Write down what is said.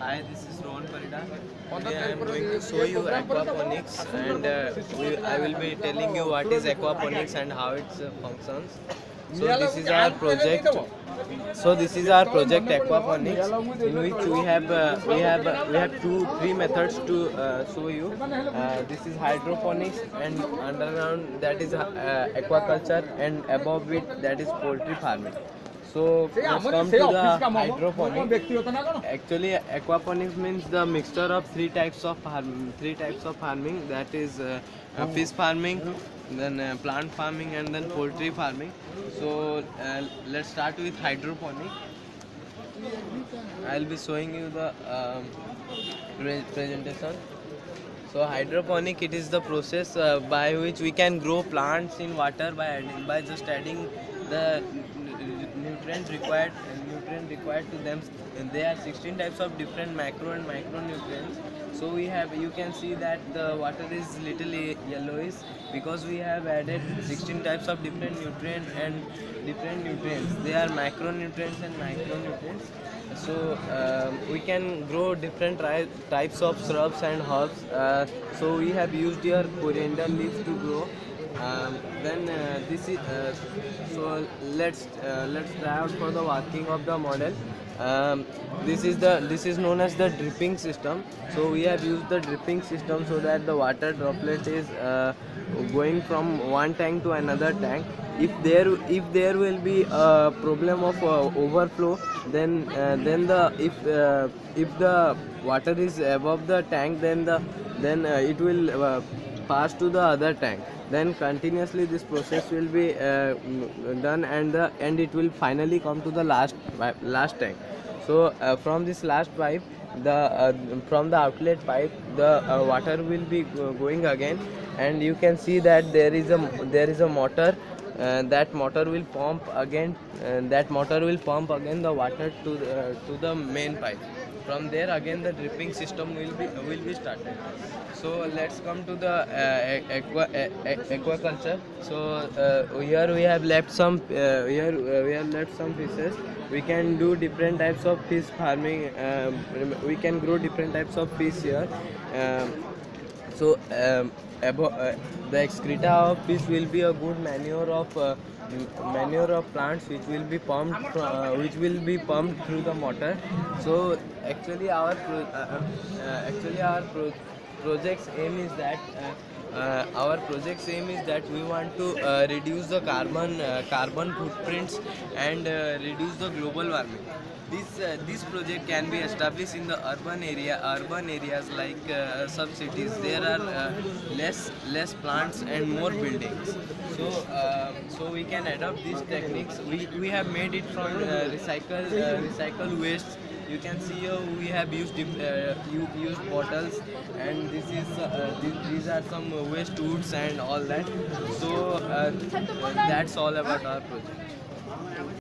Hi, this is Rohan Parida. Today I am going to show you aquaponics, and I will be telling you what is aquaponics and how it functions. So this is our project. This is our project aquaponics, in which we have three methods to show you. This is hydroponics, and underground that is aquaculture, and above it that is poultry farming. So let's come to the hydroponics. Actually, aquaponics means the mixture of three types of farming. That is fish farming, then plant farming, and then poultry farming. So let's start with hydroponic. I'll be showing you the presentation. So hydroponic, it is the process by which we can grow plants in water by just adding the nutrient required to them. And there are 16 types of different macro and micronutrients. So you can see that the water is little yellowish because we have added 16 types of different nutrients. They are macronutrients and micronutrients. So we can grow different types of shrubs and herbs. So we have used here coriander leaves to grow. Then this is so let's try out for the working of the model. This is known as the dripping system. So we have used the dripping system so that the water droplet is going from one tank to another tank. If there will be a problem of overflow, then if the water is above the tank, then it will pass to the other tank. Then continuously this process will be done, and it will finally come to the last tank. So from this last pipe, from the outlet pipe, the water will be going again, and you can see that there is a motor. That motor will pump again. The water to the main pipe. From there again the dripping system will be started. So let's come to the aquaculture. So here we have left some fishes. We can do different types of fish farming. We can grow different types of fish here. The excreta of fish will be a good manure of plants, which will be pumped through the motor. So actually our project's aim is that we want to reduce the carbon footprints and reduce the global warming. This project can be established in the urban areas like sub-cities. There are less plants and more buildings. So we can adopt these techniques. We have made it from recycle waste. You can see here we have used bottles, and these are some waste woods and all that. So that's all about our project.